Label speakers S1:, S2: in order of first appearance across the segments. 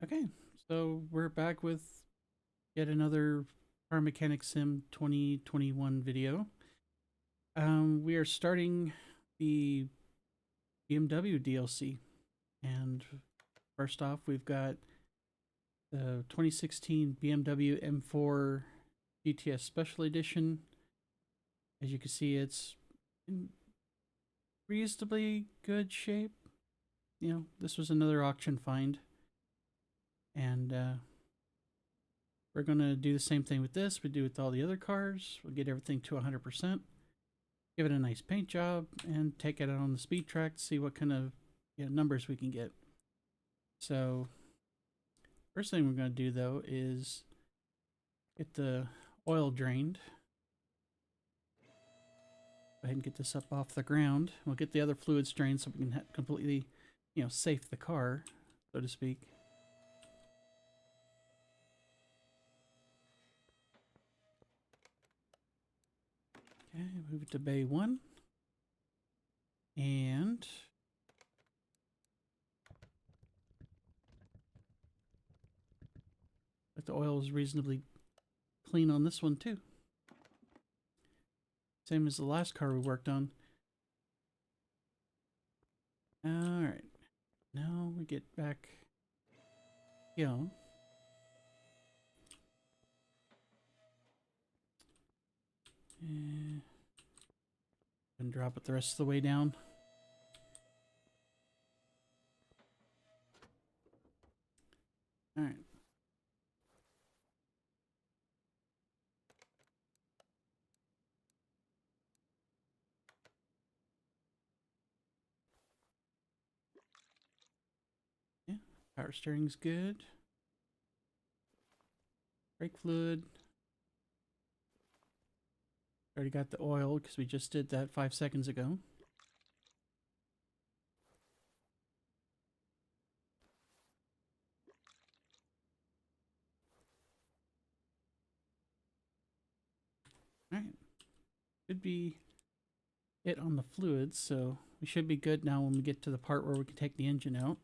S1: Okay, so we're back with yet another Car Mechanic Sim 2021 video. We are starting the BMW DLC, and first off, we've got the 2016 BMW M4 GTS Special Edition. As you can see, it's in reasonably good shape. You know, this was another auction find, and we're going to do the same thing with this we do with all the other cars. We'll get everything to 100%, give it a nice paint job, and take it out on the speed track to see what kind of numbers we can get. So first thing we're going to do though is get the oil drained. Go ahead and get this up off the ground. We'll get the other fluids drained so we can completely, safe the car, so to speak. Okay, move it to bay 1. And but the oil is reasonably clean on this one too. Same as the last car we worked on. Alright. Now we get back here. And drop it the rest of the way down. Alright. Yeah, power steering's good. Brake fluid. Already got the oil because we just did that 5 seconds ago. Alright. Should be it on the fluids, so we should be good now when we get to the part where we can take the engine out.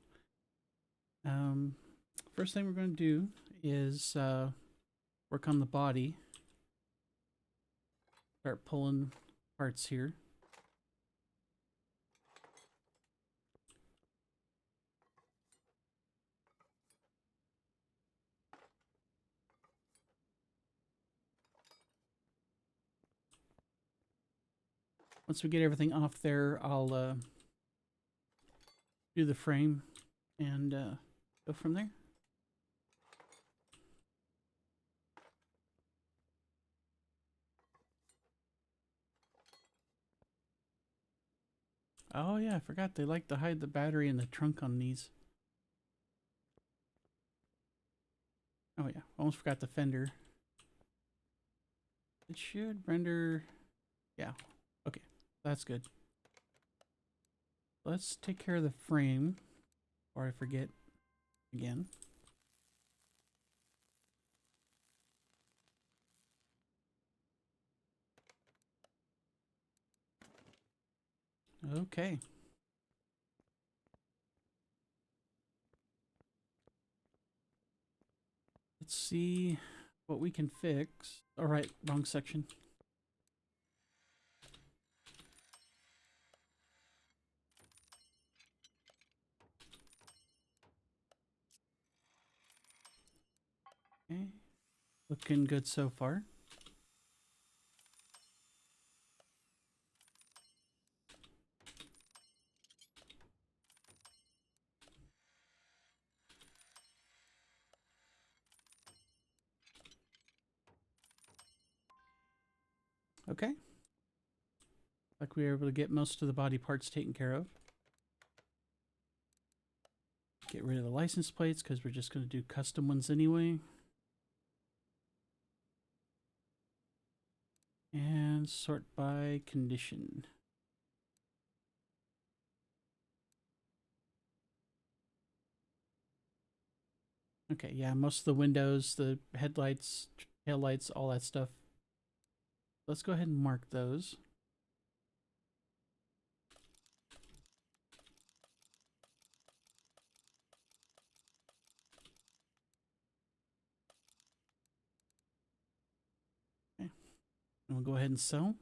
S1: First thing we're going to do is work on the body. Start pulling parts here. Once we get everything off there, I'll do the frame and go from there. Oh yeah, I forgot they like to hide the battery in the trunk on these. Oh yeah, almost forgot the fender. It should render, yeah, okay, that's good. Let's take care of the frame before I forget again. Okay. Let's see what we can fix. All right, wrong section. Okay, looking good so far. Okay. Like we were able to get most of the body parts taken care of. Get rid of the license plates because we're just going to do custom ones anyway. And sort by condition. Okay, yeah, most of the windows, the headlights, tail lights, all that stuff. Let's go ahead and mark those. And we'll go ahead and sell.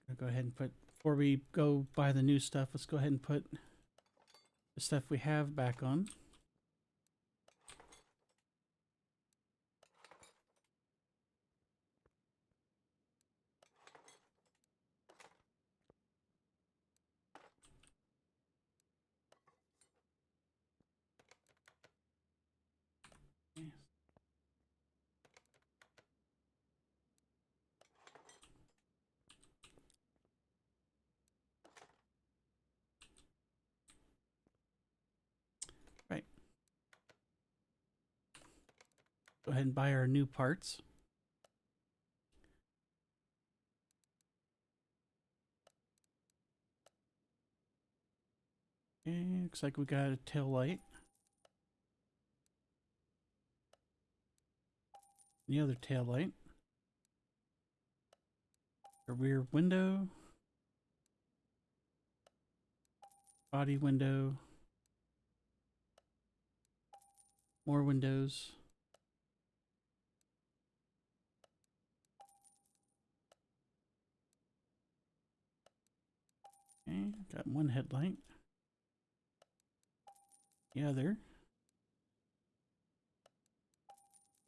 S1: I'll go ahead and put, before we go buy the new stuff, let's go ahead and put the stuff we have back on. Right. Go ahead and buy our new parts. Okay, looks like we got a tail light. The other tail light. A rear window. Body window. More windows. Okay, got one headlight. The other.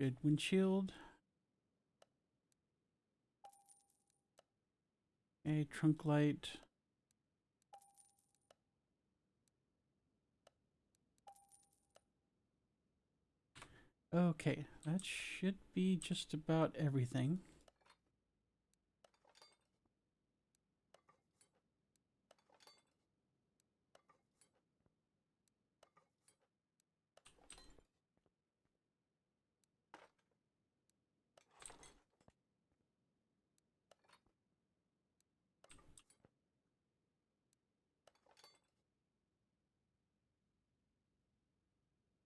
S1: Good windshield. Okay, trunk light. Okay, that should be just about everything.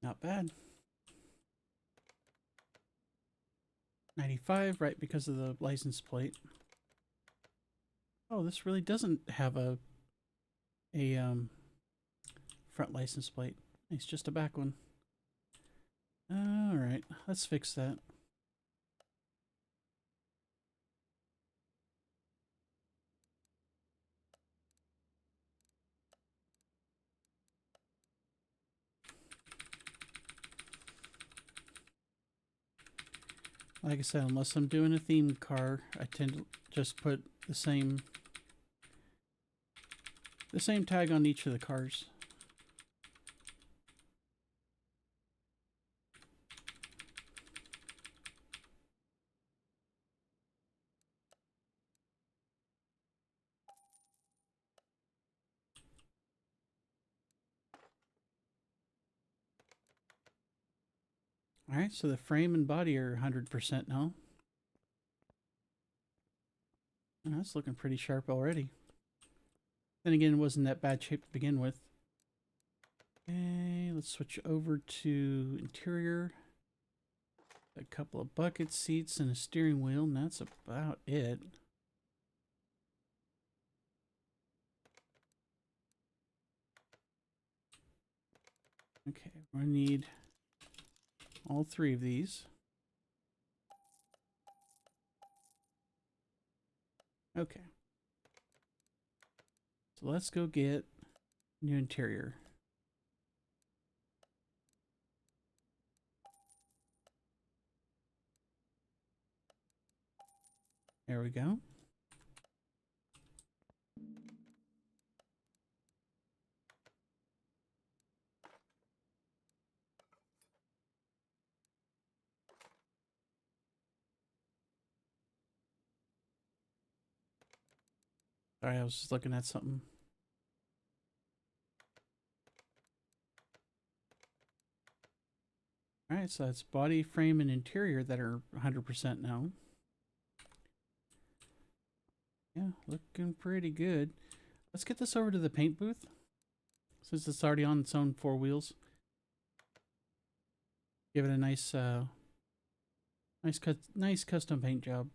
S1: Not bad. 95, right, because of the license plate. Oh, this really doesn't have a front license plate. It's just a back one. All right, let's fix that. Like I said, unless I'm doing a themed car, I tend to just put the same tag on each of the cars. All right, so the frame and body are 100% now. Oh, that's looking pretty sharp already. Then again, it wasn't that bad shape to begin with. Okay, let's switch over to interior. A couple of bucket seats and a steering wheel, and that's about it. Okay, we're gonna need all three of these. Okay. So let's go get new interior. There we go. Sorry, I was just looking at something. All right, so that's body, frame, and interior that are 100% now. Yeah, looking pretty good. Let's get this over to the paint booth, since it's already on its own four wheels. Give it a nice, nice custom paint job.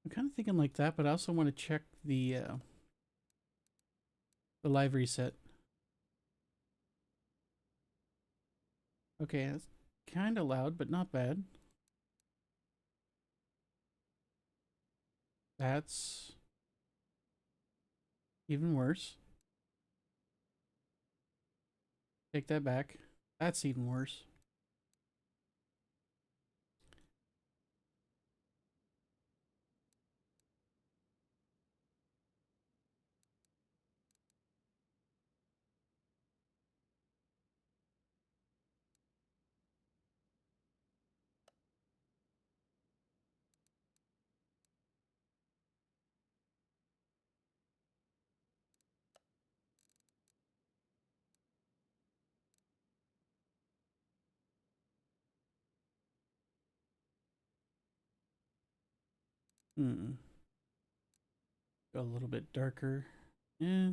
S1: I'm kind of thinking like that, but I also want to check the live reset. Okay, that's kind of loud, but not bad. That's even worse. Take that back. That's even worse. Hmm. Go a little bit darker. Yeah.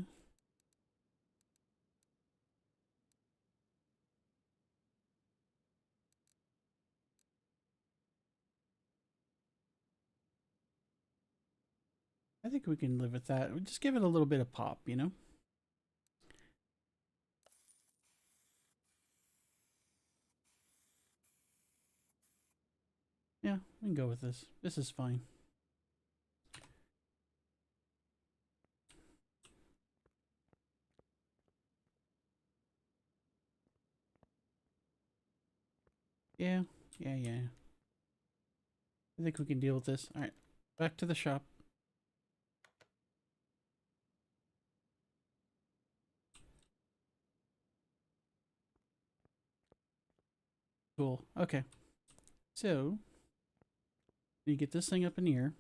S1: I think we can live with that. We just give it a little bit of pop, you know? Yeah, we can go with this. This is fine. Yeah, yeah. I think we can deal with this. All right, back to the shop. Cool. Okay. So, you get this thing up in the air.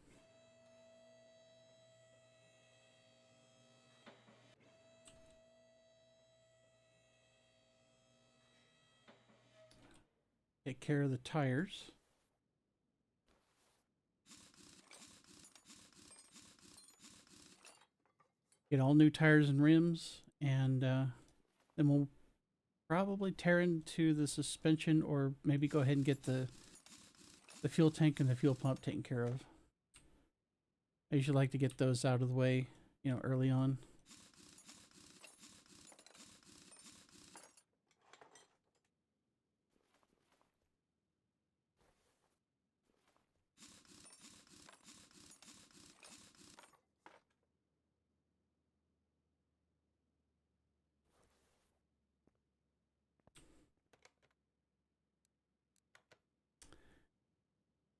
S1: Take care of the tires. Get all new tires and rims, and then we'll probably tear into the suspension, or maybe go ahead and get the fuel tank and the fuel pump taken care of. I usually like to get those out of the way, you know, early on.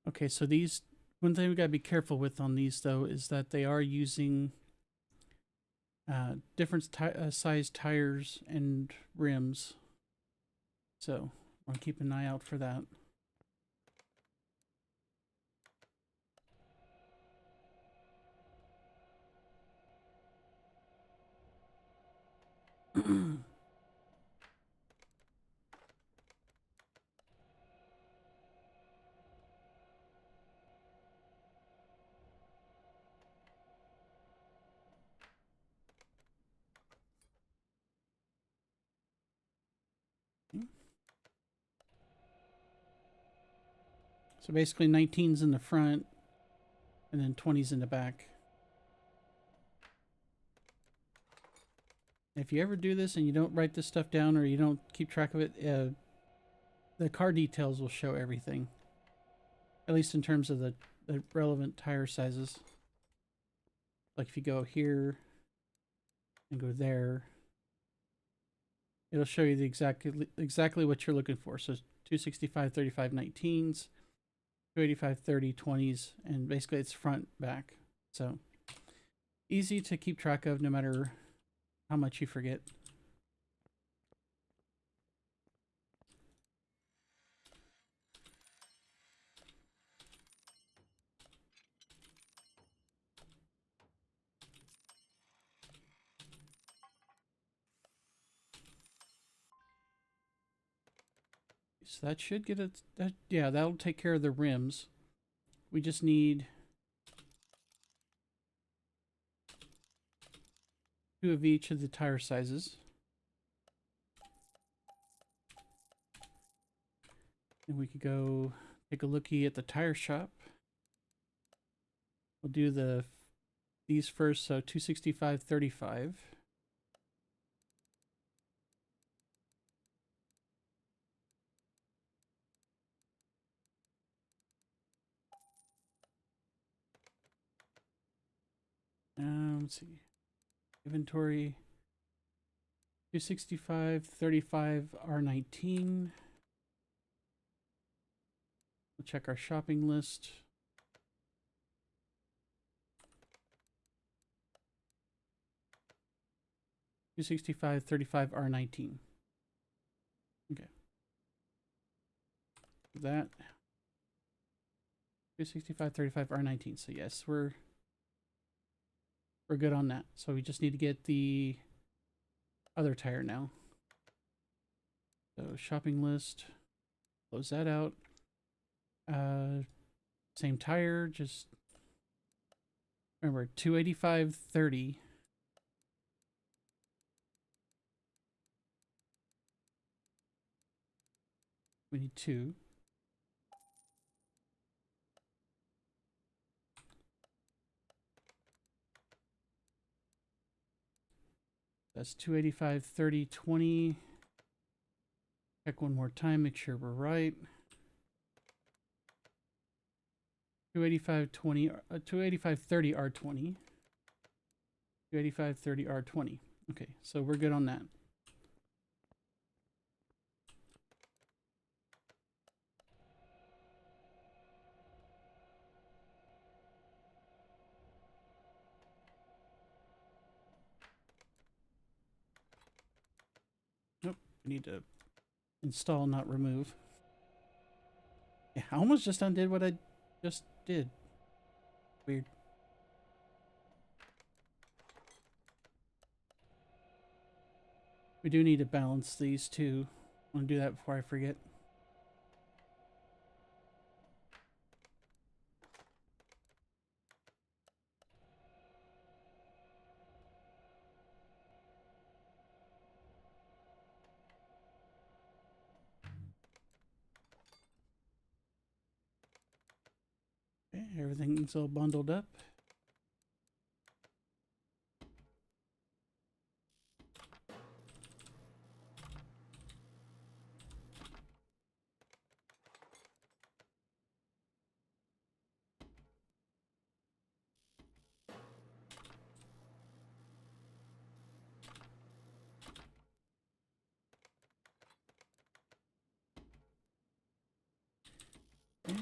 S1: Okay, so these, one thing we gotta be careful with on these though is that they are using different size tires and rims. So I want to keep an eye out for that. So basically 19s in the front and then 20s in the back. If you ever do this and you don't write this stuff down or you don't keep track of it, the car details will show everything. At least in terms of the relevant tire sizes. Like if you go here and go there, it'll show you the exactly what you're looking for. So 265, 35, 19s, 285, 30, 20s, and basically it's front, back. So easy to keep track of no matter how much you forget. So that should get it. Yeah, that'll take care of the rims. We just need 2 of each of the tire sizes. And we could go take a lookie at the tire shop. We'll do these first, so 265/35. Let's see. Inventory 265/35 R19. We'll check our shopping list. $265/35 R19. Okay. That 265/35 R19. So yes, we're good on that. So we just need to get the other tire now. So shopping list, close that out. Same tire, just remember 285/30. We need 2. That's 285/30/20. Check one more time, make sure we're right. 285/20, 285/30 R20. 285/30 R20. Okay, so we're good on that. Nope, we need to install, not remove. Yeah, I almost just undid what I just did. Weird. We do need to balance these two. I want to do that before I forget. Okay, everything's all bundled up. Okay.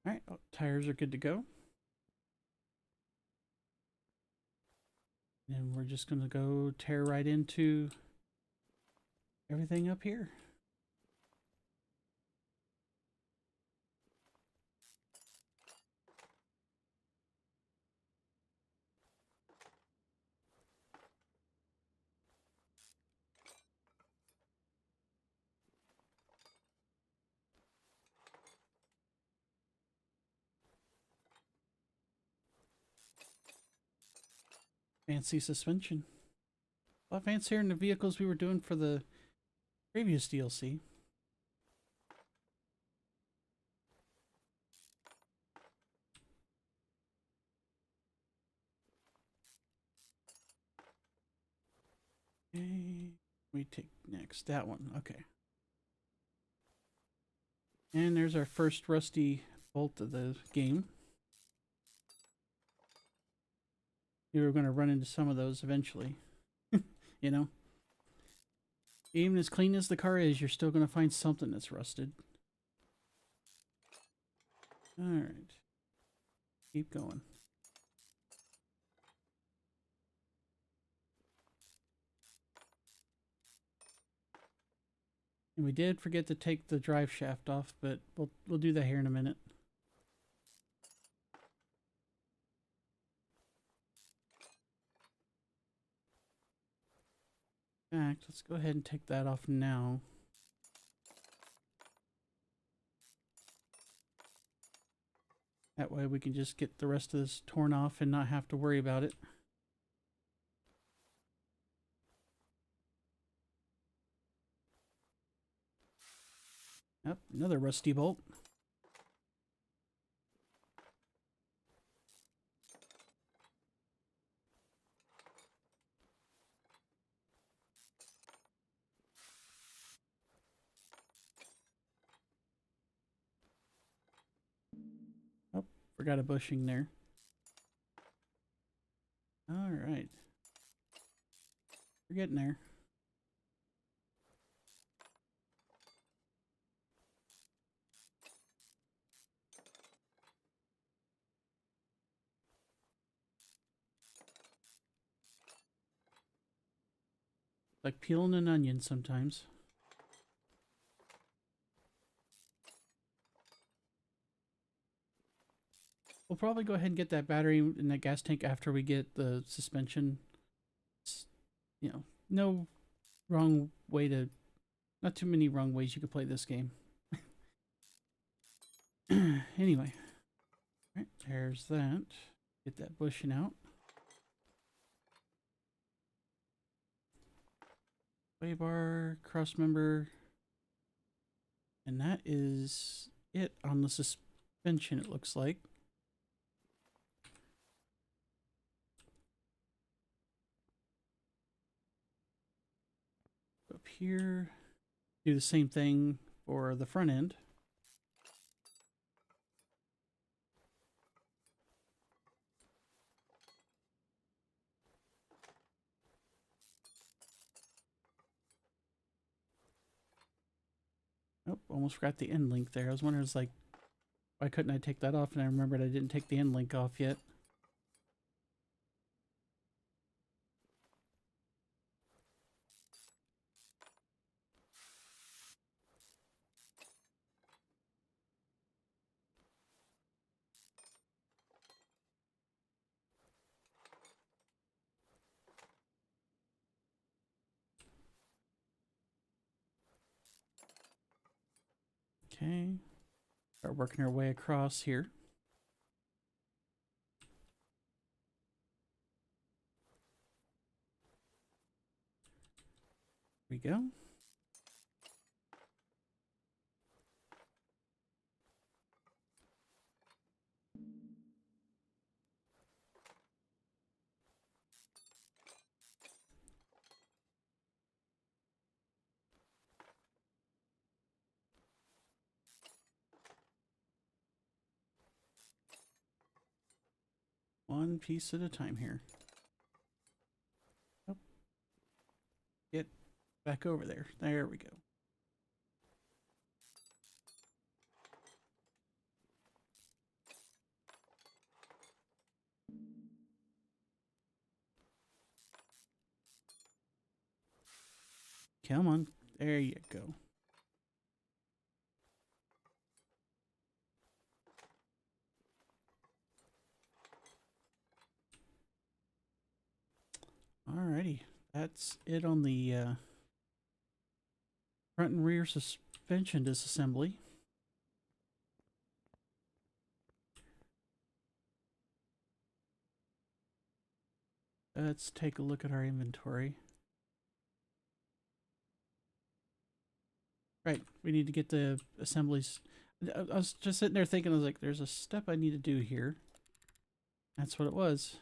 S1: All right, tires are good to go. And we're just going to go tear right into everything up here. Fancy suspension. A lot fancier than the vehicles we were doing for the previous DLC. Okay, we take next that one. Okay. And there's our first rusty bolt of the game. We were going to run into some of those eventually. You know? Even as clean as the car is, you're still going to find something that's rusted. Alright. Keep going. And we did forget to take the drive shaft off, but we'll do that here in a minute. In fact, let's go ahead and take that off now. That way we can just get the rest of this torn off and not have to worry about it. Yep, another rusty bolt. Oh, forgot a bushing there. All right. We're getting there. Like peeling an onion sometimes. We'll probably go ahead and get that battery in that gas tank after we get the suspension. You know, no wrong way to, not too many wrong ways you could play this game. Anyway, right, there's that. Get that bushing out. Sway bar, cross member. And that is it on the suspension, it looks like. Up here, do the same thing for the front end. Oh, almost forgot the end link there. I was wondering, like, why couldn't I take that off? And I remembered I didn't take the end link off yet. Okay. Start working our way across here. Here we go. One piece at a time here. Oh. Get back over there. There we go. Come on. There you go. Alrighty. That's it on the front and rear suspension disassembly. Let's take a look at our inventory. Right, we need to get the assemblies. I was just sitting there thinking, I was like, there's a step I need to do here. That's what it was.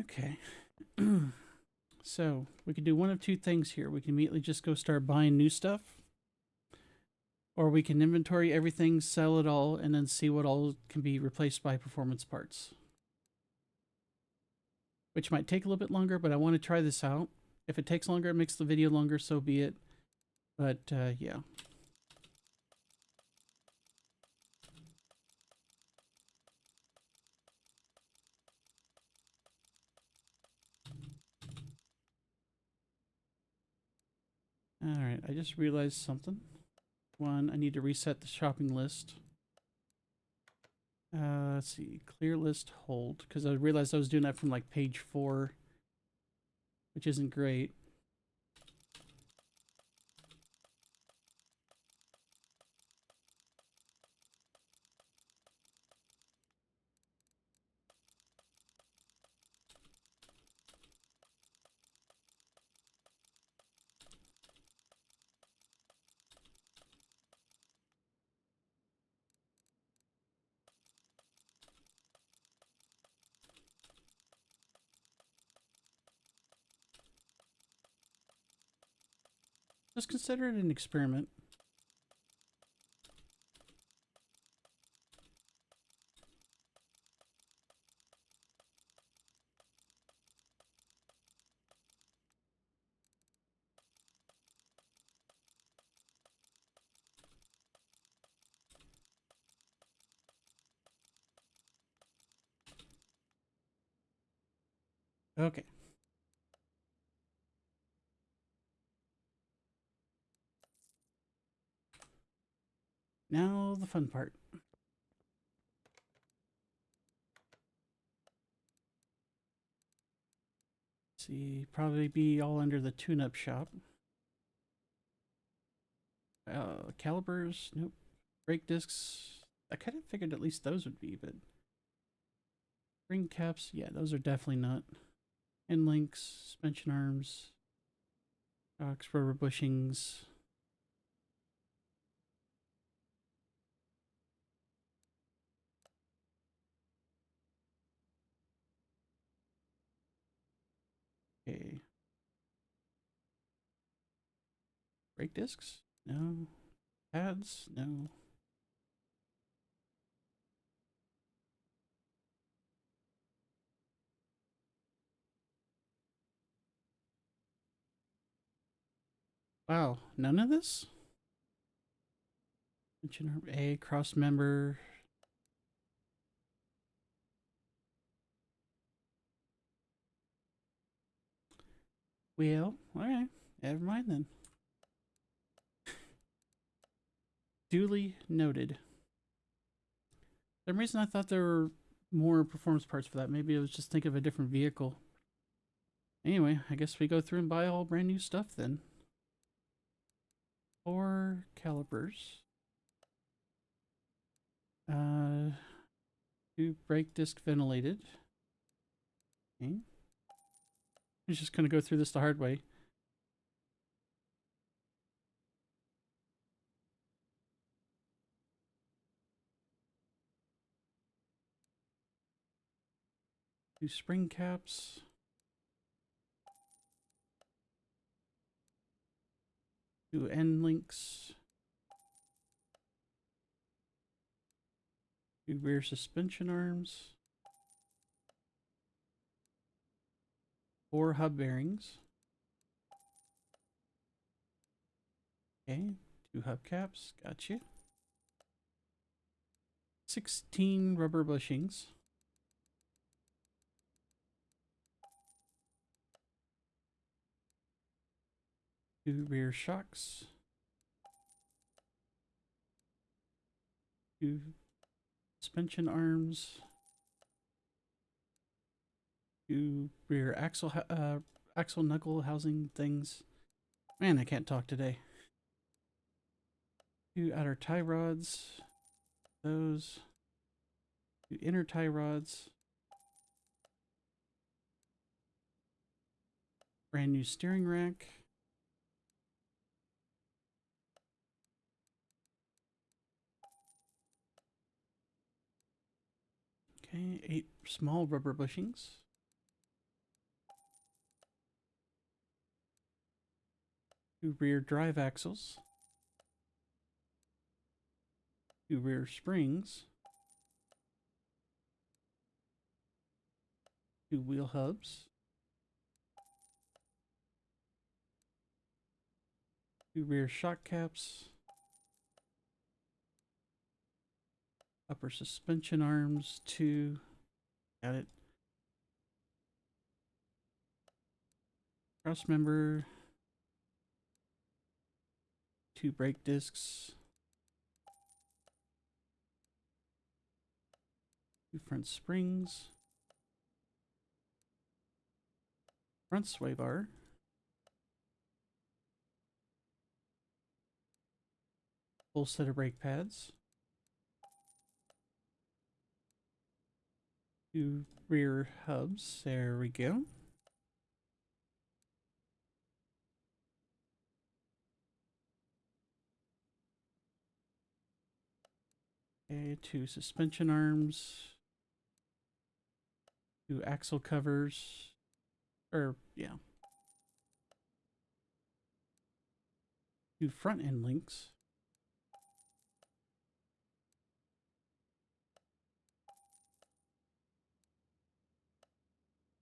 S1: Okay. So we can do one of two things here. We can immediately just go start buying new stuff, or we can inventory everything, sell it all, and then see what all can be replaced by performance parts. Which might take a little bit longer, but I want to try this out. If it takes longer, it makes the video longer, so be it. But yeah. Alright, I just realized something. One, I need to reset the shopping list. Let's see, clear list hold, because I realized I was doing that from like page 4, which isn't great. Just consider it an experiment. Okay. Now the fun part. Let's see, probably be all under the tune-up shop. Calipers, nope. Brake discs, I kind of figured at least those would be, but spring caps, yeah, those are definitely not. End links, suspension arms, shocks, rubber bushings. Okay. Brake discs? No. Pads? No. Wow, none of this? Suspension arm A, cross member. Well, alright. Never mind then. Duly noted. For some reason I thought there were more performance parts for that. Maybe I was just thinking of a different vehicle. Anyway, I guess we go through and buy all brand new stuff then. 4 calipers. 2 brake disc ventilated. Okay. I'm just gonna go through this the hard way. Two spring caps. Two end links. Two rear suspension arms. 4 hub bearings. Okay, 2 hubcaps. Gotcha. 16 rubber bushings. 2 rear shocks. 2 suspension arms. 2 rear axle knuckle housing things. Man, I can't talk today. 2 outer tie rods. Those. 2 inner tie rods. Brand new steering rack. Okay, 8 small rubber bushings. 2 rear drive axles. 2 rear springs. 2 wheel hubs. 2 rear shock caps. Upper suspension arms. 2. Got it. Cross member. 2 brake discs. 2 front springs. Front sway bar. Full set of brake pads. 2 rear hubs. There we go. Okay, 2 suspension arms. 2 axle covers. Yeah. 2 front end links,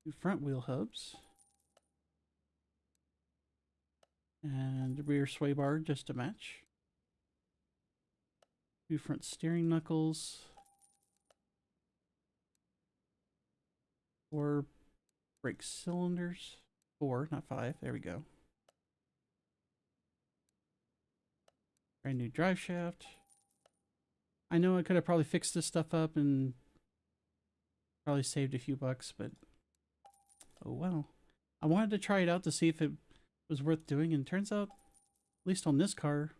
S1: 2 front wheel hubs, and rear sway bar just to match, 2 front steering knuckles, 4 brake cylinders, 4, not 5, there we go. Brand new drive shaft. I know I could have probably fixed this stuff up and probably saved a few bucks, but oh well. I wanted to try it out to see if it was worth doing, and turns out, at least on this car,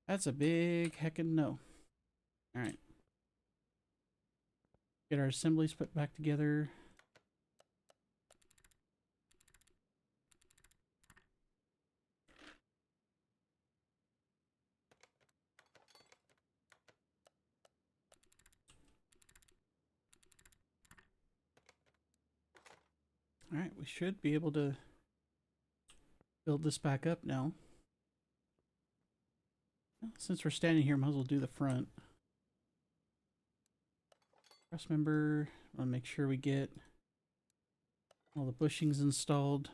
S1: that's a big heckin' no. Alright. Get our assemblies put back together. Alright, we should be able to build this back up now. Well, since we're standing here, might as well do the front. Cross member, I'll make sure we get all the bushings installed.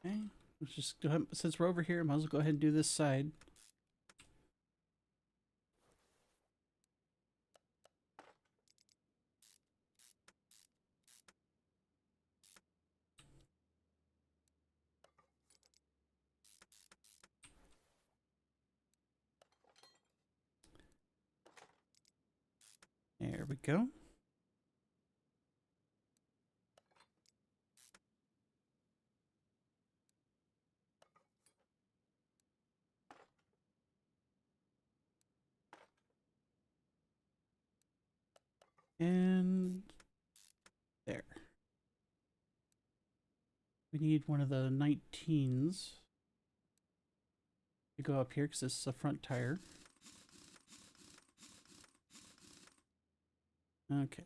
S1: Okay, let's just go ahead, since we're over here, might as well go ahead and do this side. There we go. And there. We need one of the 19s to go up here because this is a front tire. Okay.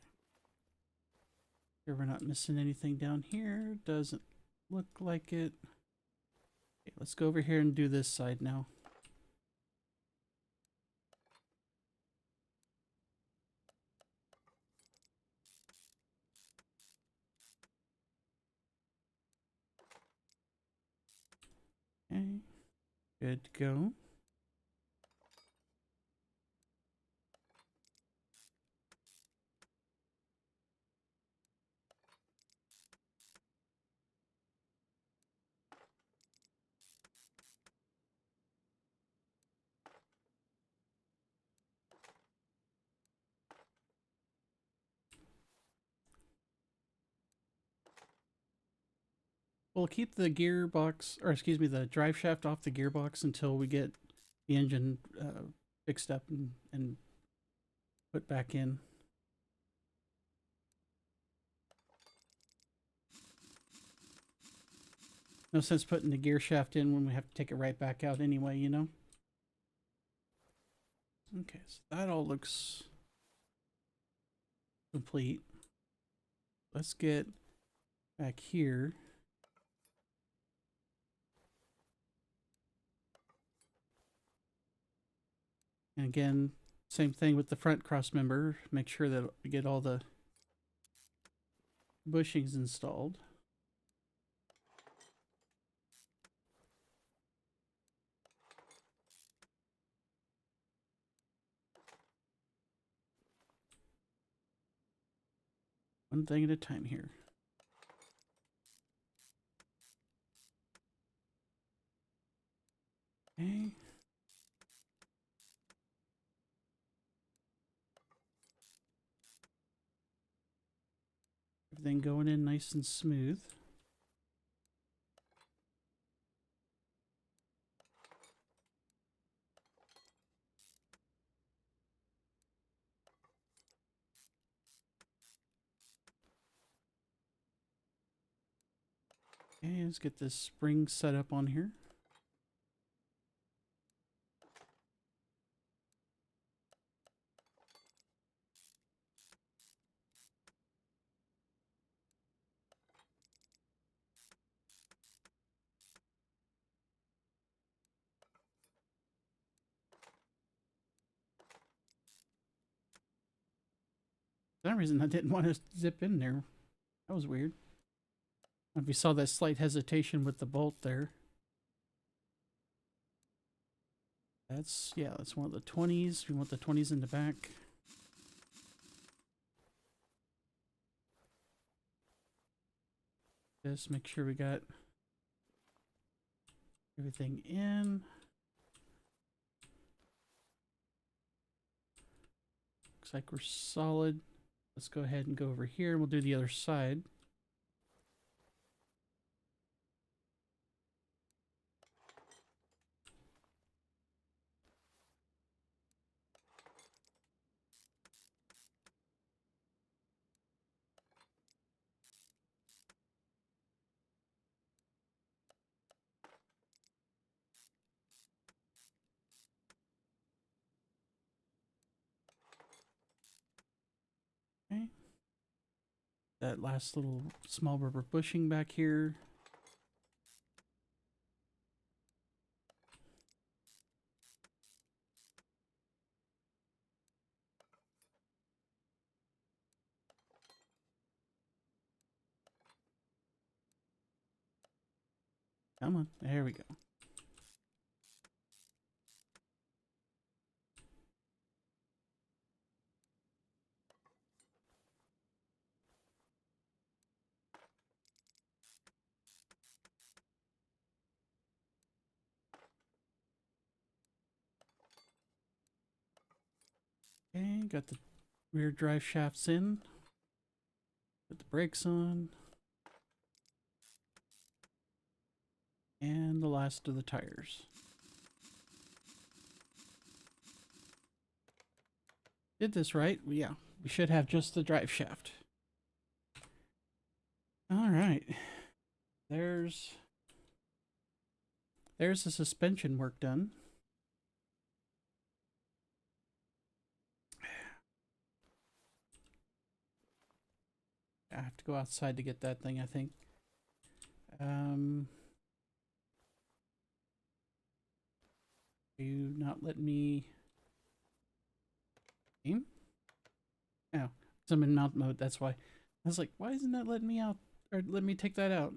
S1: Sure we're not missing anything down here. Doesn't look like it. Okay, let's go over here and do this side now. Okay, good to go. We'll keep the gearbox, or excuse me, the drive shaft off the gearbox until we get the engine fixed up and put back in. No sense putting the gear shaft in when we have to take it right back out anyway, you know? Okay, so that all looks complete. Let's get back here. And again, same thing with the front cross member. Make sure that we get all the bushings installed. One thing at a time here. Okay. Everything going in nice and smooth. Okay, let's get this spring set up on here. For some reason, I didn't want to zip in there. That was weird. If you saw that slight hesitation with the bolt there. That's, yeah, that's one of the 20s. We want the 20s in the back. Just make sure we got everything in. Looks like we're solid. Let's go ahead and go over here and we'll do the other side. Okay. That last little small rubber bushing back here. Come on, there we go. Okay, got the rear drive shafts in. Put the brakes on. And the last of the tires. Did this right? Yeah, we should have just the drive shaft. All right. There's the suspension work done. I have to go outside to get that thing, I think. You not let me aim? Oh, I'm in mount mode, that's why. I was like, why isn't that letting me out? Or let me take that out.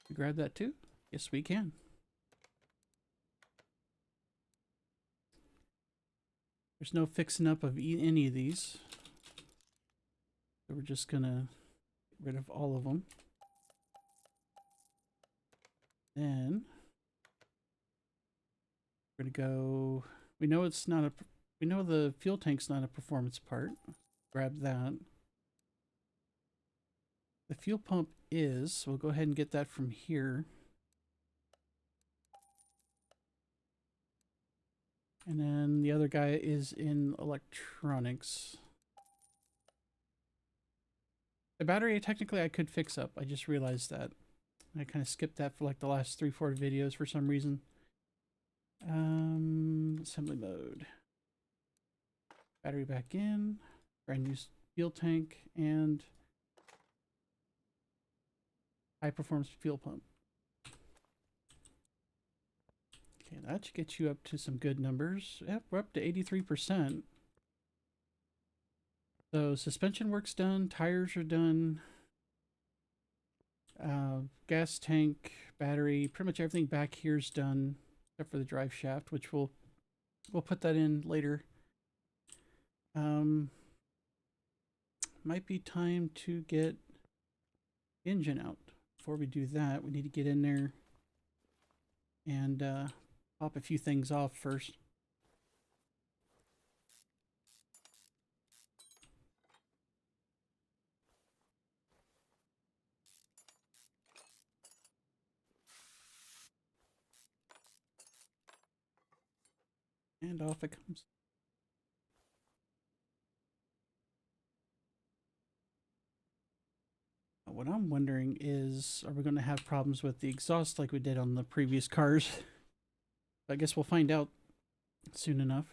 S1: We grab that too? Yes, we can. There's no fixing up of any of these. So we're just gonna get rid of all of them. Then we're gonna go. We know it's not a. We know the fuel tank's not a performance part. Grab that. The fuel pump is. So we'll go ahead and get that from here. And then the other guy is in electronics. The battery, technically, I could fix up. I just realized that. I kind of skipped that for like the last 3-4 videos for some reason. Assembly mode. Battery back in. Brand new fuel tank and high performance fuel pump. Okay, that should get you up to some good numbers. Yep, we're up to 83%. So suspension work's done, tires are done, gas tank, battery, pretty much everything back here's done, except for the drive shaft, which we'll put that in later. Might be time to get engine out. Before we do that, we need to get in there and pop a few things off first. And off it comes. what I'm wondering is, are we going to have problems with the exhaust like we did on the previous cars? I guess we'll find out soon enough.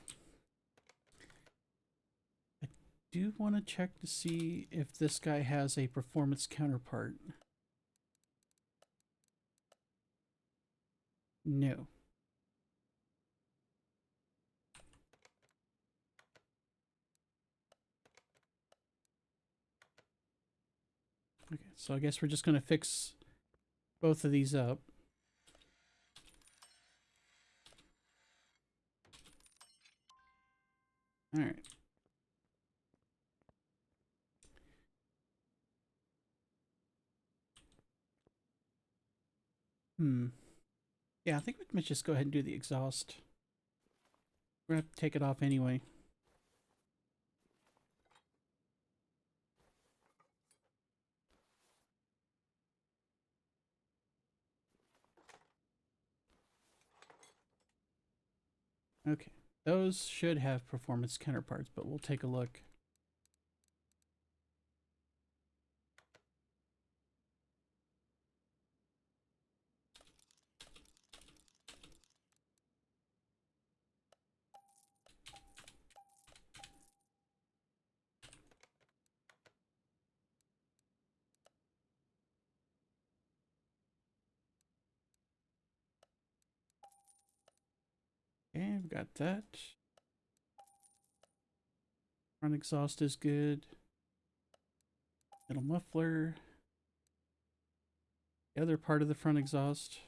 S1: I do want to check to see if this guy has a performance counterpart. No. Okay, so I guess we're just going to fix both of these up. All right. Yeah, I think we might just go ahead and do the exhaust. We're going to have to take it off anyway. Okay, those should have performance counterparts, but we'll take a look. Okay, I've got that. Front exhaust is good. Middle muffler. The other part of the front exhaust.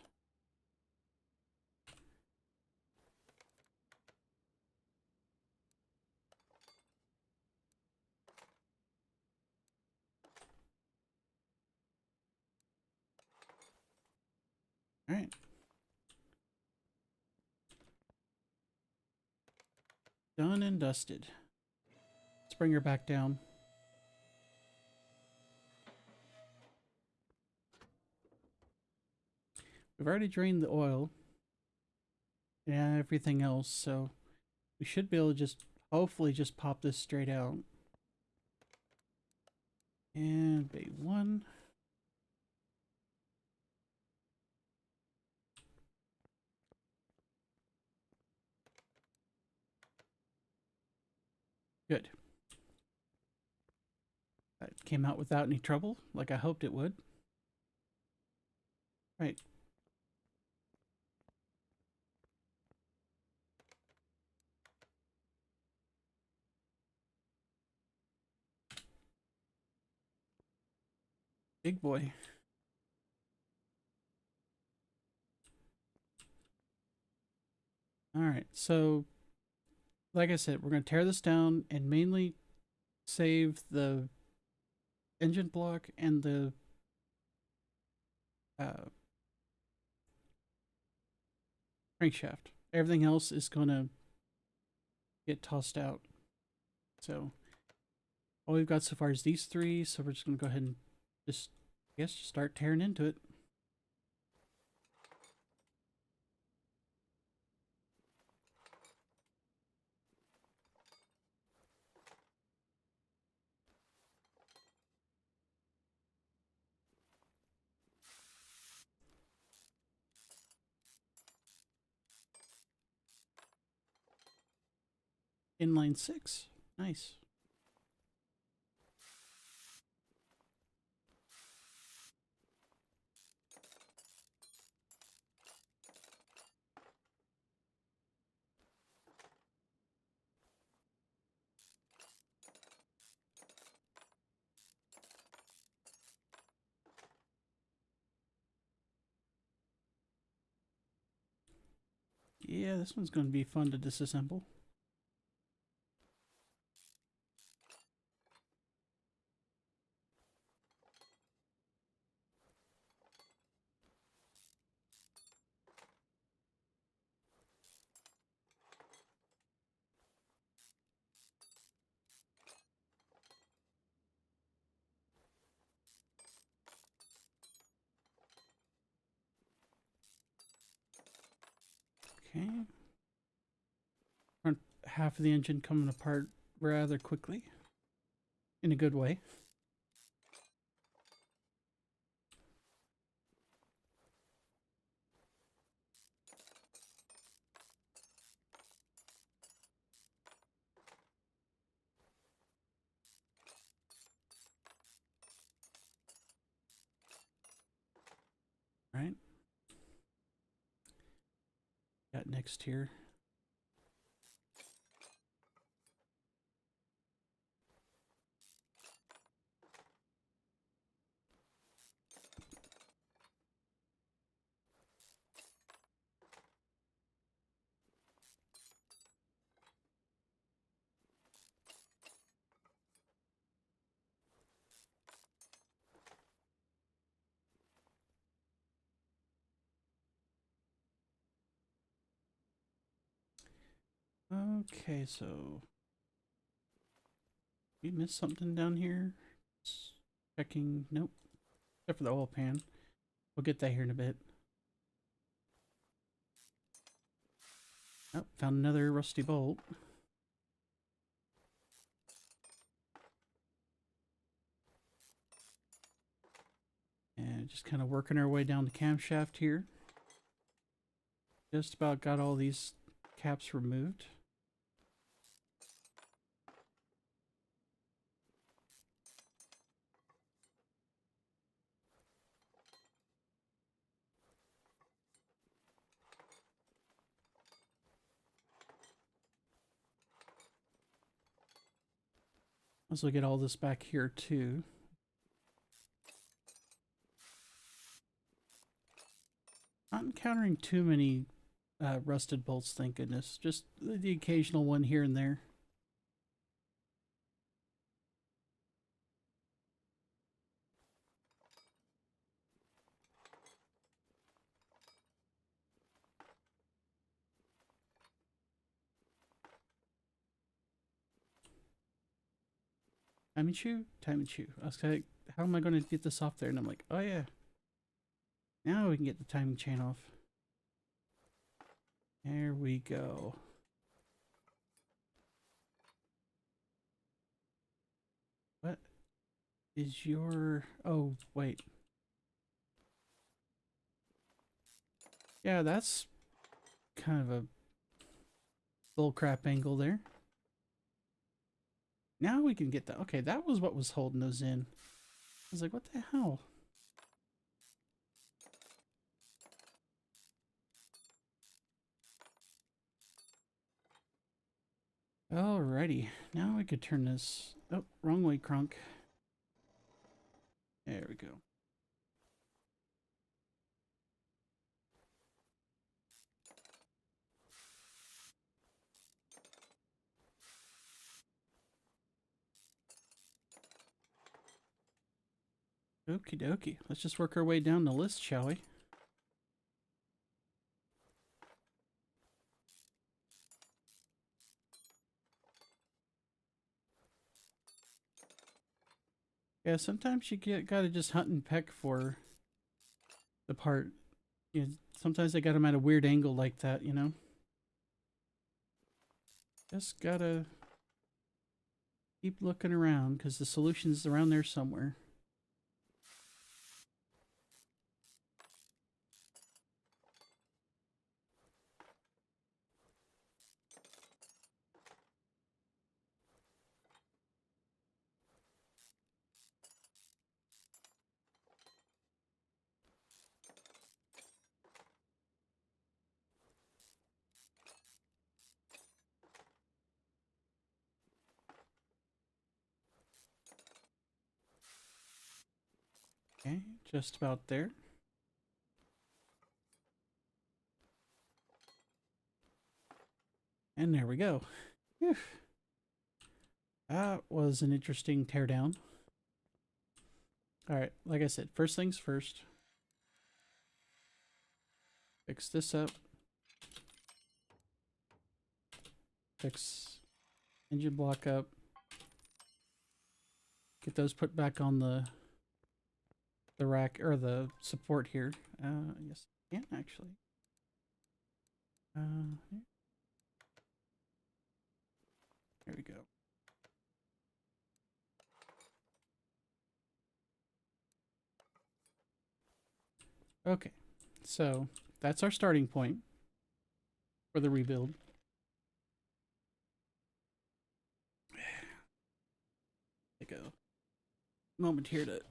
S1: All right. Done and dusted. Let's bring her back down. We've already drained the oil and everything else, so we should be able to just hopefully just pop this straight out. And bay 1. Good. That came out without any trouble, like I hoped it would. Right. Big boy. All right, so like I said, we're going to tear this down and mainly save the engine block and the crankshaft. Everything else is going to get tossed out. So all we've got so far is these three, so we're just going to go ahead and just, I guess, just start tearing into it. Inline 6. Nice. Yeah, this one's going to be fun to disassemble. Okay. Front half of the engine coming apart rather quickly. In a good way. Got next here. Okay, so we missed something down here. Checking, nope, except for the oil pan. We'll get that here in a bit. Oh, found another rusty bolt. And just kind of working our way down the camshaft here. Just about got all these caps removed. Let's look at all this back here too. Not encountering too many rusted bolts, thank goodness. Just the occasional one here and there. Time and chew, time and chew. I was like, how am I going to get this off there? And I'm like, oh yeah. Now we can get the timing chain off. There we go. What is your... Oh, wait. Yeah, that's kind of a bullcrap angle there. Now we can get that. Okay, that was what was holding those in. I was like, what the hell? Alrighty, now I could turn this... Oh, wrong way, Crunk. There we go. Okie dokie. Let's just work our way down the list, shall we? Yeah, sometimes you gotta just hunt and peck for the part. You know, sometimes they got them at a weird angle like that, you know? Just gotta keep looking around because the solution's around there somewhere. Okay, just about there. And there we go. Whew. That was an interesting teardown. Alright, like I said, first things first. Fix this up. Fix engine block up. Get those put back on the rack or the support here. Yes, I can actually. There we go. Okay, so that's our starting point for the rebuild. Take a moment here to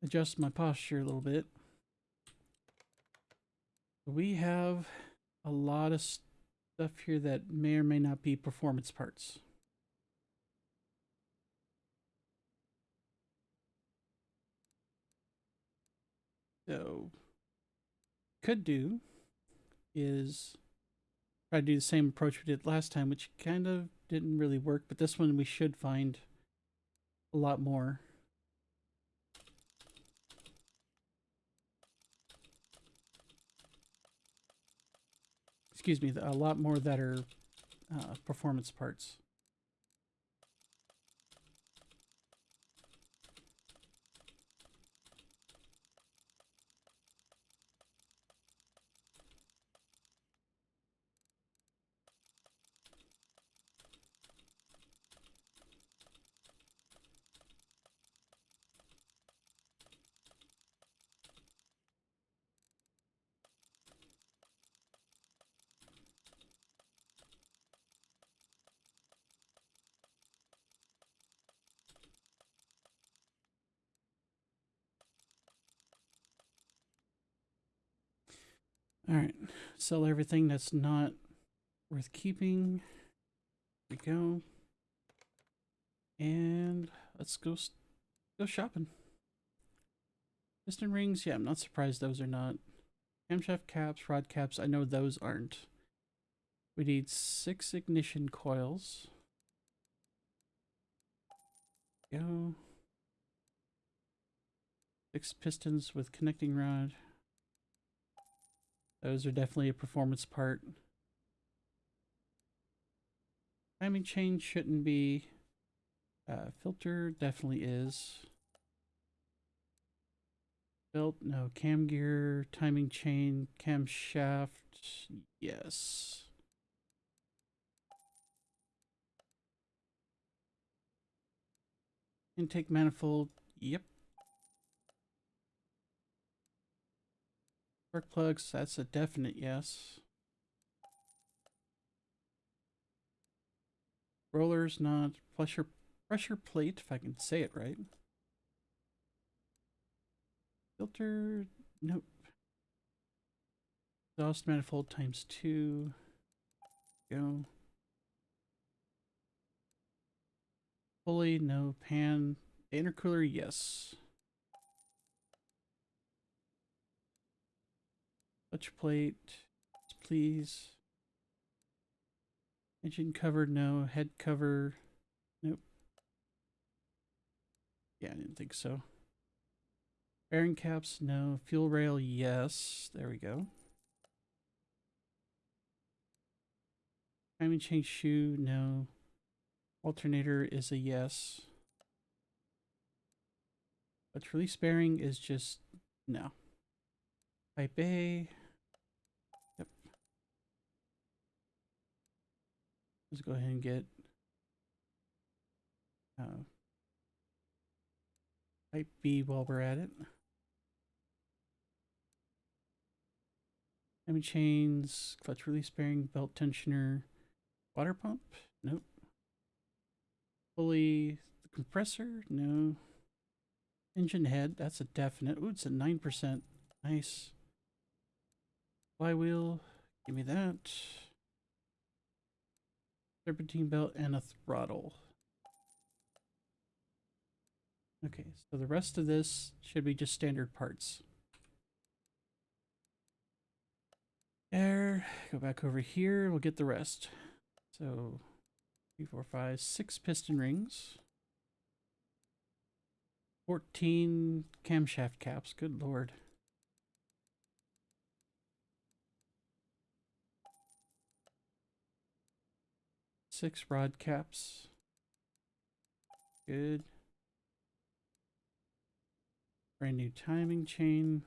S1: adjust my posture a little bit. We have a lot of stuff here that may or may not be performance parts. So, could do is try to do the same approach we did last time, which kind of didn't really work, but this one we should find a lot more. Excuse me, a lot more that are performance parts. All right, sell everything that's not worth keeping. Here we go. And let's go shopping. Piston rings, yeah, I'm not surprised those are not. Camshaft caps, rod caps, I know those aren't. We need 6 ignition coils. Go. 6 pistons with connecting rod. Those are definitely a performance part. Timing chain shouldn't be. Filter definitely is. Belt, no. Cam gear, timing chain, camshaft, yes. Intake manifold, yep. Spark plugs, that's a definite yes. Rollers, not. Pressure plate, if I can say it right. Filter, nope. Exhaust manifold times 2. Go. Pulley, no. Pan. Intercooler, yes. Clutch plate, please. Engine cover, no. Head cover, nope. Yeah, I didn't think so. Bearing caps, no. Fuel rail, yes. There we go. Timing chain shoe, no. Alternator is a yes. Clutch release bearing is just no. Type A. Yep. Let's go ahead and get Type B while we're at it. Timing chains, clutch release bearing, belt tensioner, water pump, nope. Pulley, compressor, no. Engine head, that's a definite. Ooh, it's a 9%. Nice. Flywheel, give me that. Serpentine belt and a throttle. Okay, so the rest of this should be just standard parts. There, go back over here, we'll get the rest. So 3, 4, 5, 6 piston rings. 14 camshaft caps, good lord. Six rod caps. Good. Brand new timing chain.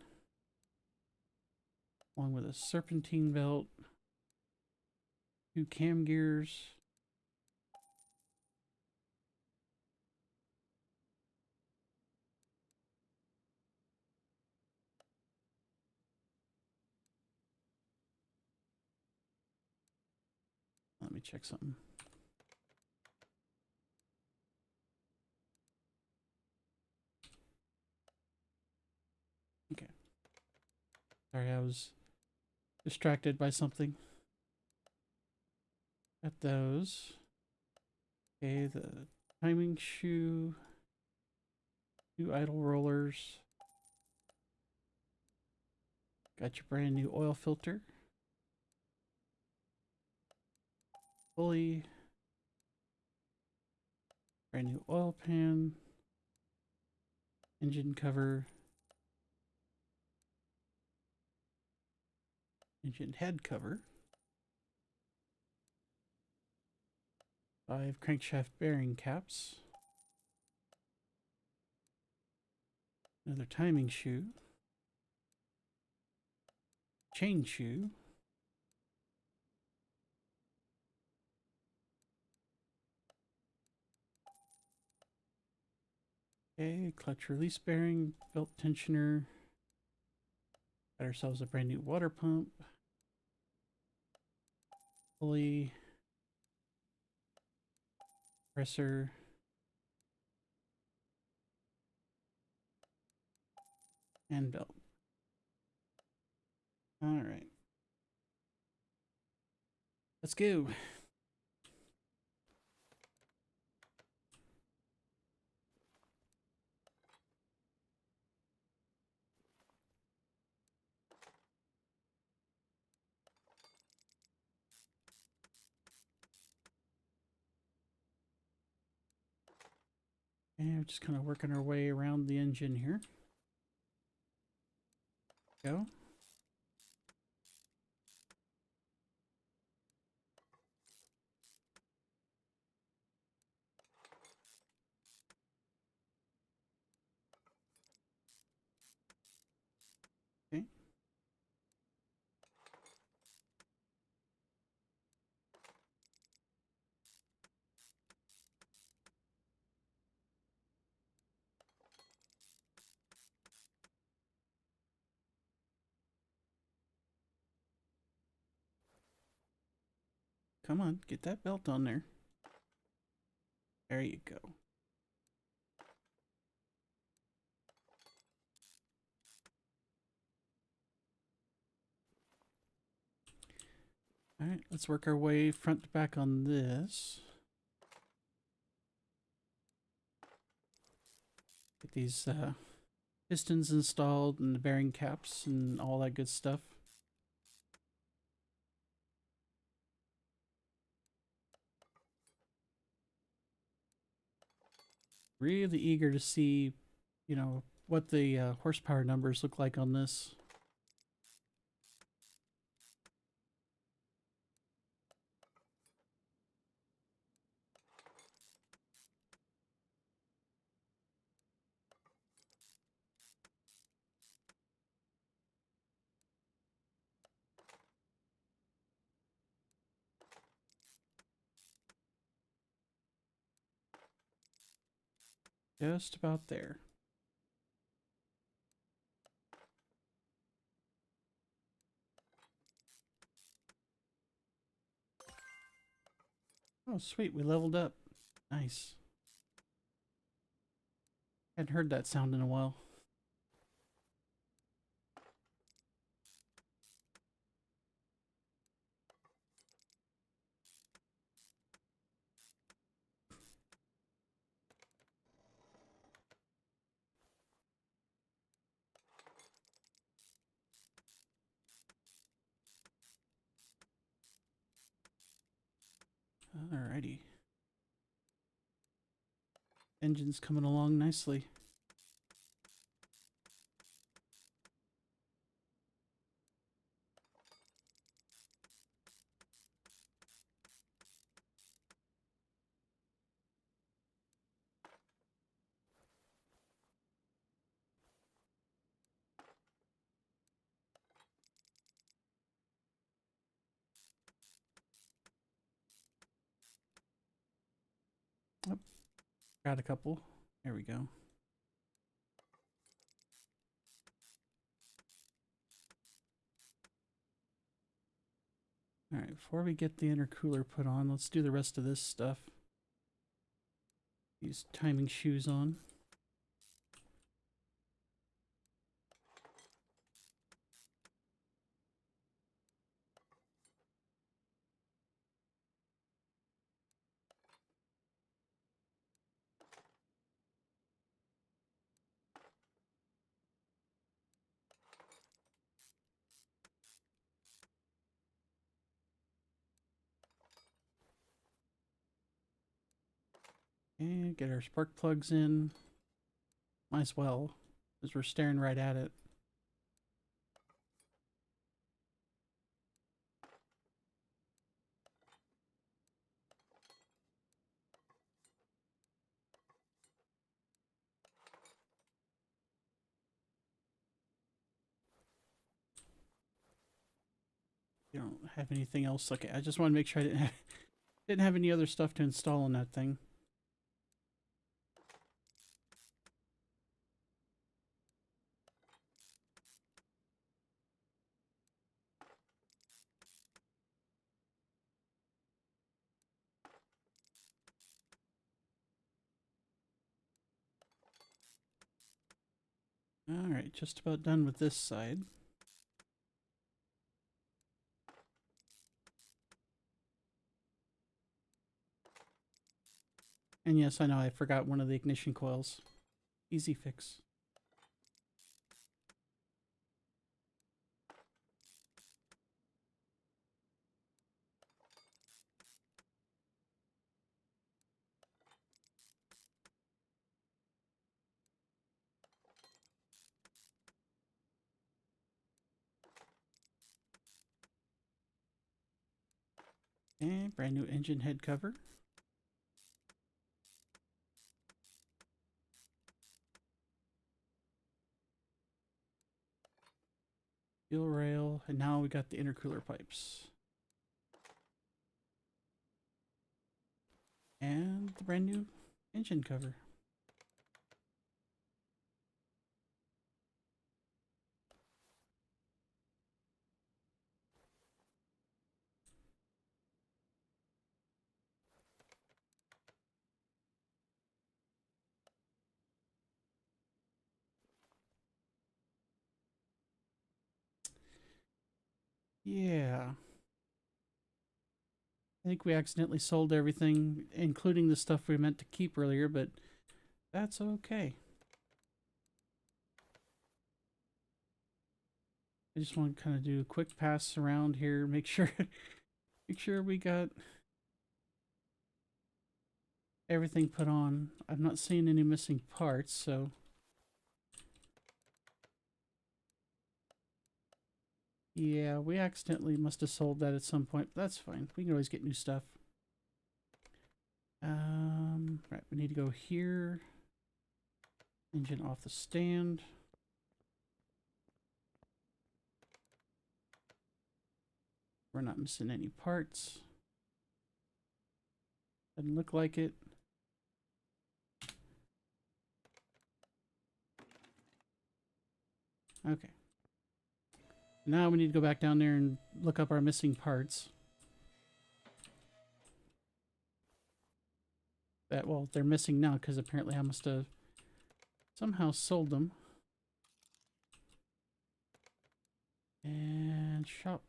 S1: Along with a serpentine belt. 2 cam gears. Let me check something. Okay. Sorry, I was distracted by something. Got those. Okay, the timing shoe, 2 idle rollers. Got your brand new oil filter. Pulley. Brand new oil pan. Engine cover. Engine head cover. 5 crankshaft bearing caps. Another timing shoe. Chain shoe. Okay, clutch release bearing, belt tensioner. Got ourselves a brand new water pump. Pulley. Presser. And belt. Alright. Let's go. And we're just kind of working our way around the engine here. Go. Okay. Come on, get that belt on there. There you go. Alright, let's work our way front to back on this. Get these pistons installed and the bearing caps and all that good stuff. Really eager to see, you know, what the horsepower numbers look like on this. Just about there. Oh, sweet, we leveled up. Nice. Hadn't heard that sound in a while. Alrighty. Engine's coming along nicely. Oh, got a couple. There we go. Alright, before we get the intercooler put on, let's do the rest of this stuff. These timing shoes on. And get our spark plugs in. Might as well, because we're staring right at it. You don't have anything else. Okay, I just want to make sure I didn't have any other stuff to install on that thing. Alright, just about done with this side. And yes, I know I forgot one of the ignition coils. Easy fix. And brand new engine head cover. Fuel rail, and now we got the intercooler pipes. And the brand new engine cover. Yeah. I think we accidentally sold everything, including the stuff we meant to keep earlier, but that's okay. I just want to kind of do a quick pass around here, make sure we got everything put on. I'm not seeing any missing parts, so yeah, we accidentally must have sold that at some point. But that's fine. We can always get new stuff. Right, we need to go here. Engine off the stand. We're not missing any parts. Doesn't look like it. Okay. Now we need to go back down there and look up our missing parts. Well, they're missing now because apparently I must have somehow sold them. And shop.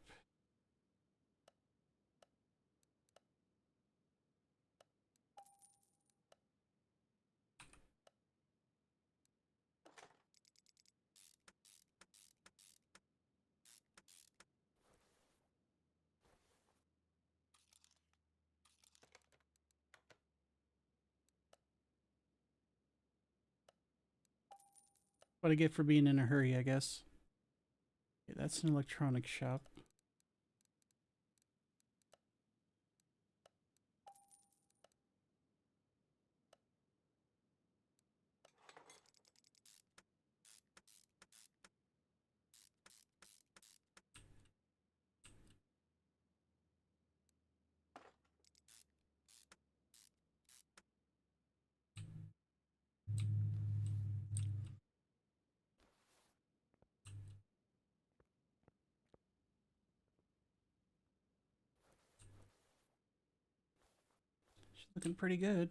S1: What I get for being in a hurry, I guess. Okay, that's an electronic shop. She's looking pretty good.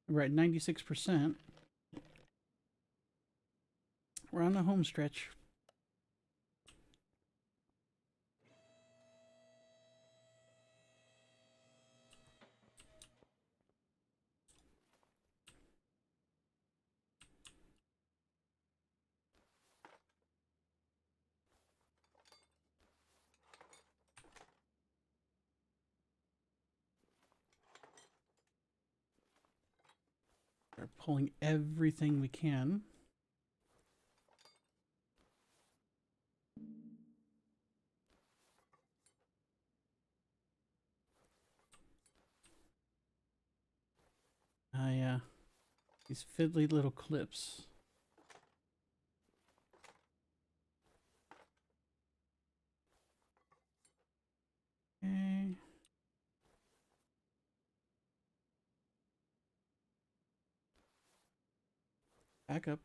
S1: We're at 96%. We're on the home stretch. Start pulling everything we can. Ah, yeah. These fiddly little clips. Okay. Back up.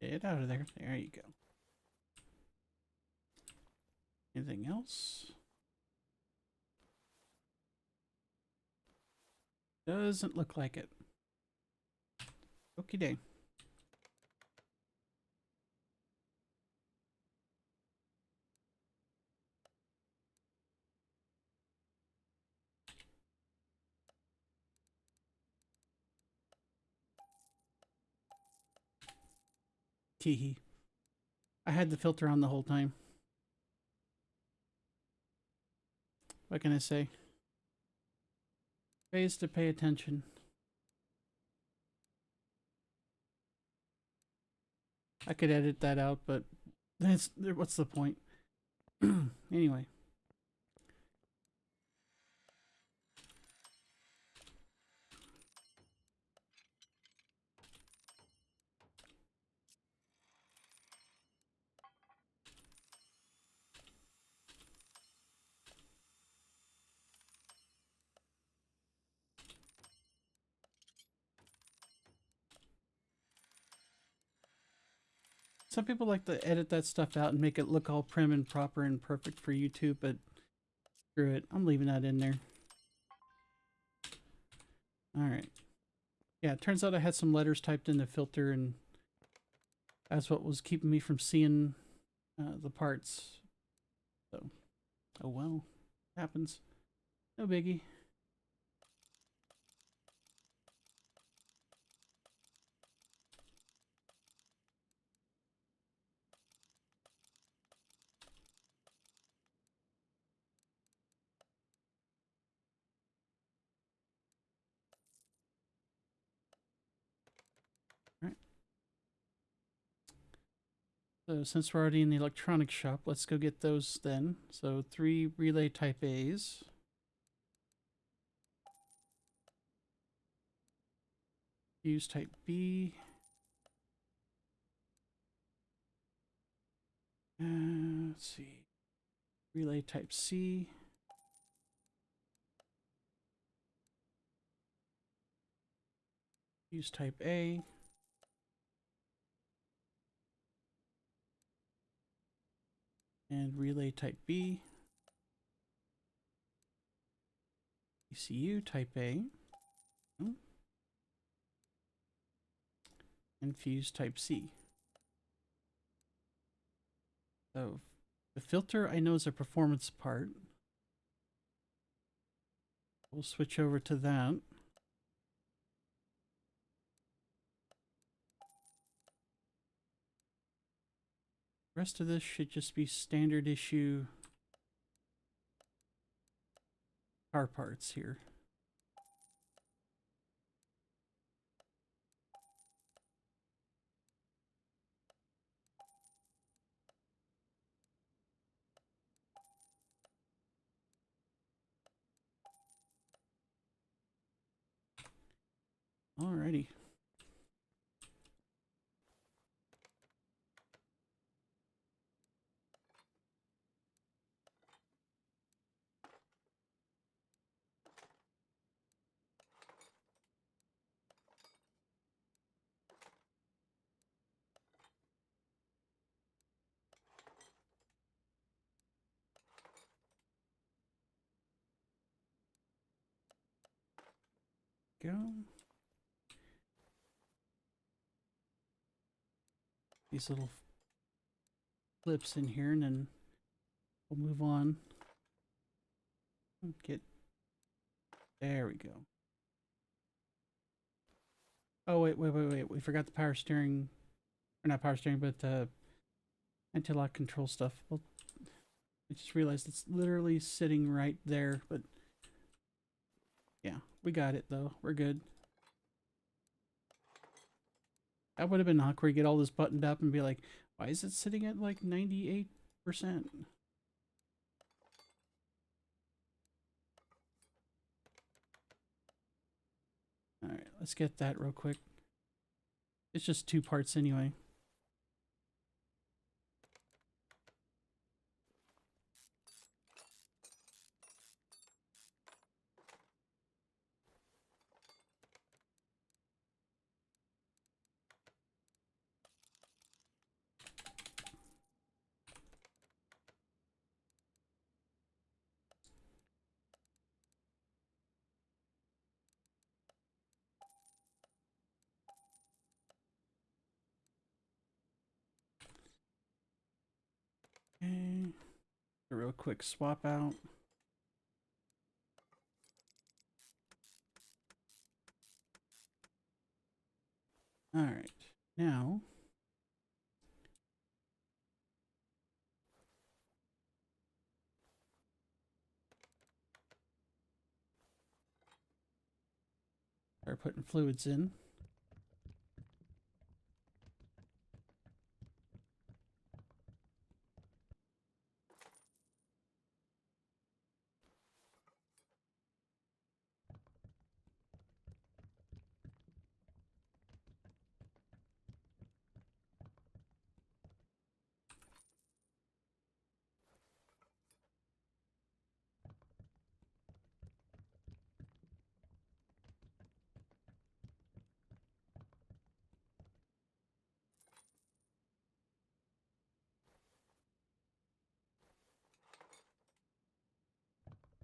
S1: Get out of there. There you go. Anything else? Doesn't look like it. Okie day. Teehee. I had the filter on the whole time. What can I say? Pays to pay attention. I could edit that out, but what's the point? Anyway. Some people like to edit that stuff out and make it look all prim and proper and perfect for YouTube, but screw it. I'm leaving that in there. Alright. Yeah, it turns out I had some letters typed in the filter, and that's what was keeping me from seeing the parts. So, oh well. Happens. No biggie. Alright. So since we're already in the electronics shop, let's go get those then. So 3 relay type A's. Fuse type B. Let's see. Relay type C. Fuse type A. And relay type B. ECU type A. And fuse type C. So the filter I know is a performance part. We'll switch over to that. The rest of this should just be standard issue car parts here. Alrighty. Go. These little clips in here, and then we'll move on. Get there we go. Oh, wait. We forgot the power steering. Or not power steering, but anti-lock control stuff. Well, I just realized it's literally sitting right there, but yeah, we got it though. We're good. That would have been awkward. Get all this buttoned up and be like, why is it sitting at like 98%? All right, let's get that real quick. It's just 2 parts anyway. Okay, a real quick swap out. All right, now start putting fluids in.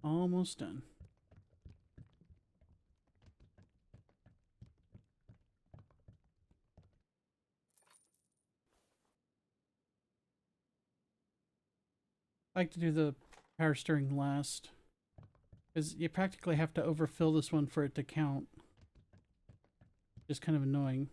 S1: Almost done. I like to do the power steering last, because you practically have to overfill this one for it to count. Just kind of annoying.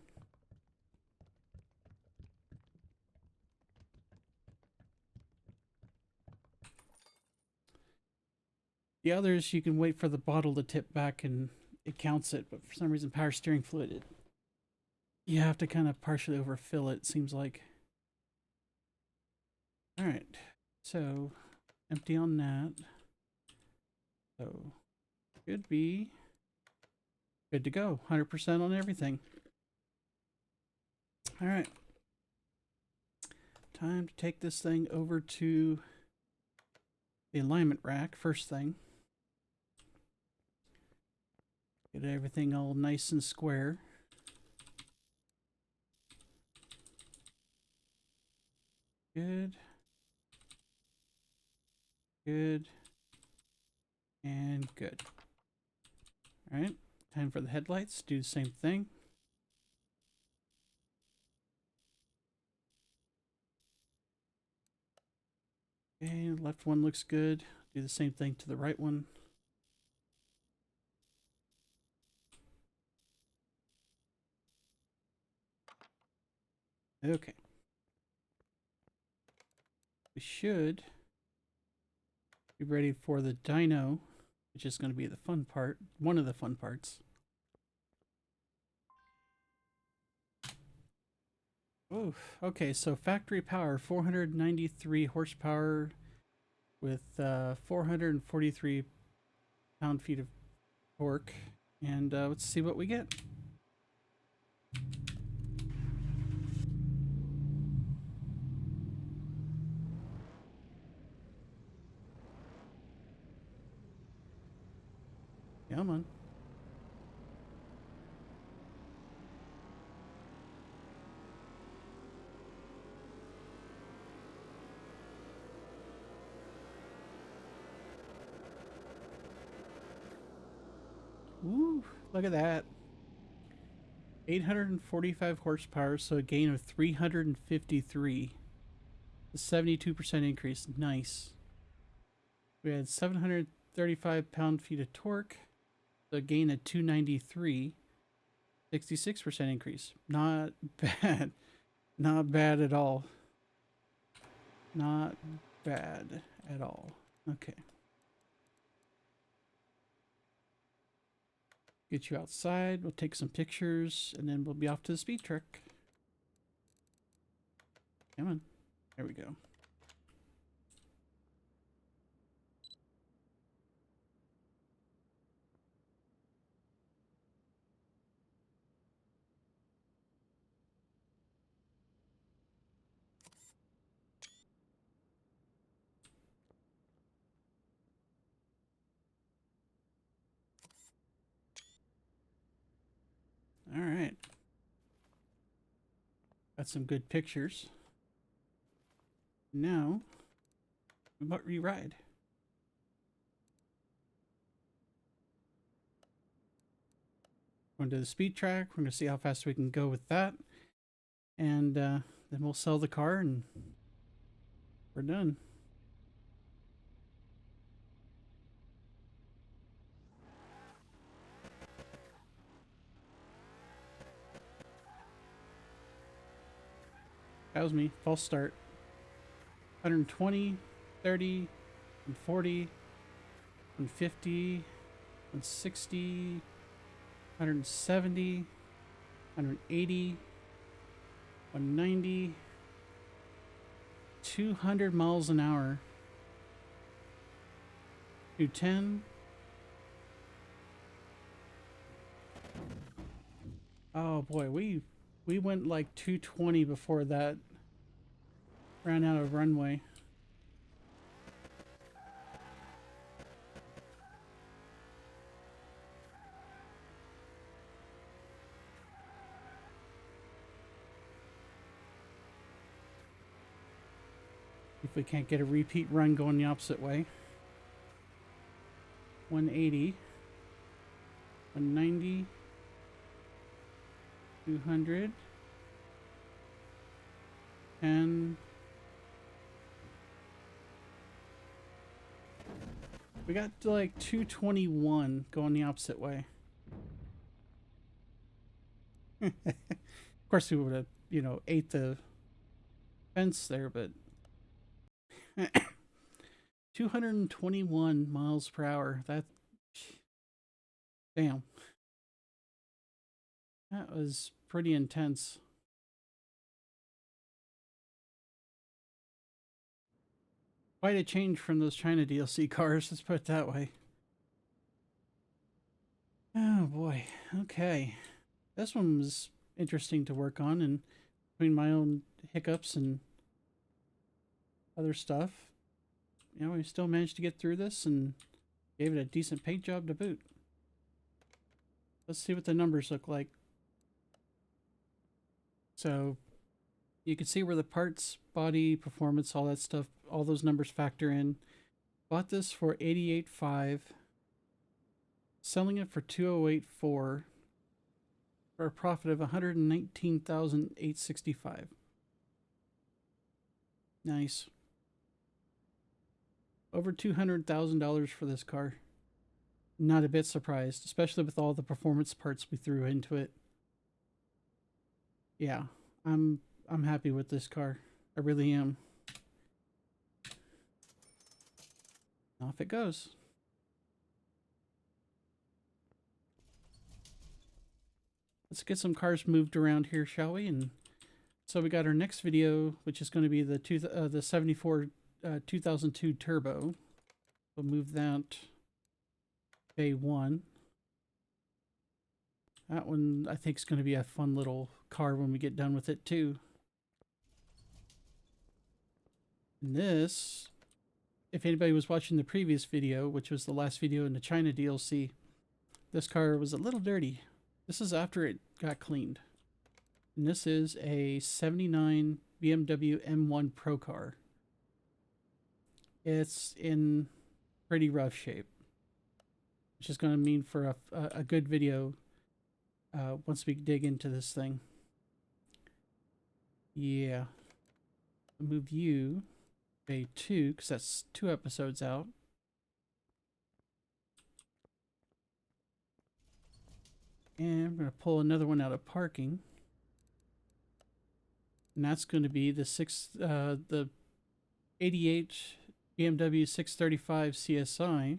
S1: The others, you can wait for the bottle to tip back and it counts it, but for some reason, power steering fluid, you have to kind of partially overfill it, seems like. All right, so empty on that. So should be good to go. 100% on everything. All right. Time to take this thing over to the alignment rack first thing. Get everything all nice and square. Good. Good. And good. All right. Time for the headlights. Do the same thing. Okay, left one looks good. Do the same thing to the right one. Okay. We should be ready for the dyno, which is going to be the fun part, one of the fun parts. Oof. Okay, so factory power, 493 horsepower with 443 pound-feet of torque. And let's see what we get. Come on. Woo, look at that. 845 horsepower, so a gain of 353. A 72% increase. Nice. We had 735 pound-feet of torque, so a gain of 293. 66% increase. Not bad. Not bad at all. Not bad at all. Okay. Get you outside. We'll take some pictures, and then we'll be off to the speed truck. Come on. There we go. All right. Got some good pictures. Now, we might re-ride. Going to the speed track. We're going to see how fast we can go with that. And then we'll sell the car and we're done. That was me. False start. 120, 30, and 40, and 50, and 60, 170, 180, 190, 200 miles an hour, 210. Oh boy, we went like 220 before that ran out of runway. If we can't get a repeat run going the opposite way. 180, 190, 200, 10. We got to like 221 going the opposite way. Of course, we would have, you know, ate the fence there, but 221 miles per hour. That, damn. That was pretty intense. Quite a change from those China DLC cars, let's put it that way. Oh boy. Okay. This one was interesting to work on, and between my own hiccups and other stuff, you know, we still managed to get through this and gave it a decent paint job to boot. Let's see what the numbers look like. So you can see where the parts, body, performance, all that stuff, all those numbers factor in. Bought this for $88,500. Selling it for $208,400 for a profit of $119,865. Nice. Over $200,000 for this car. Not a bit surprised, especially with all the performance parts we threw into it. Yeah, I'm happy with this car. I really am. Off it goes. Let's get some cars moved around here, shall we? And so we got our next video, which is going to be the 74 2002 Turbo. We'll move that bay 1. That one I think is going to be a fun little car when we get done with it too. And this, if anybody was watching the previous video, which was the last video in the China DLC, this car was a little dirty. This is after it got cleaned. And this is a 79 BMW M1 Pro car. It's in pretty rough shape, which is going to mean for a good video once we dig into this thing. Yeah. I'll move you bay 2 because that's 2 episodes out. And I'm going to pull another one out of parking. And that's going to be the 88 BMW 635 CSI.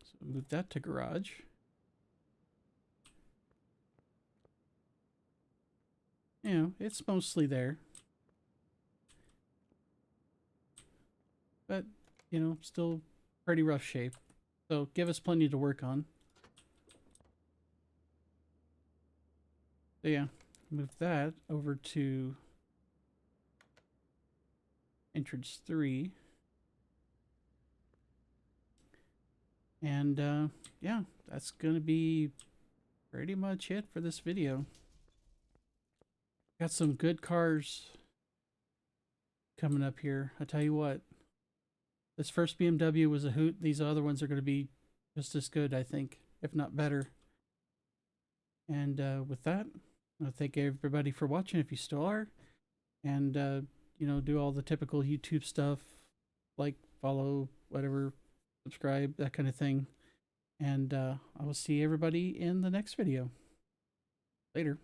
S1: So move that to garage. You know, it's mostly there. But, you know, still pretty rough shape. So give us plenty to work on. So yeah, move that over to entrance 3. And yeah, that's going to be pretty much it for this video. Got some good cars coming up here. I tell you what, this first BMW was a hoot. These other ones are going to be just as good, I think, if not better. And with that, I thank everybody for watching if you still are. And, you know, do all the typical YouTube stuff, like, follow, whatever, subscribe, that kind of thing. And I will see everybody in the next video. Later.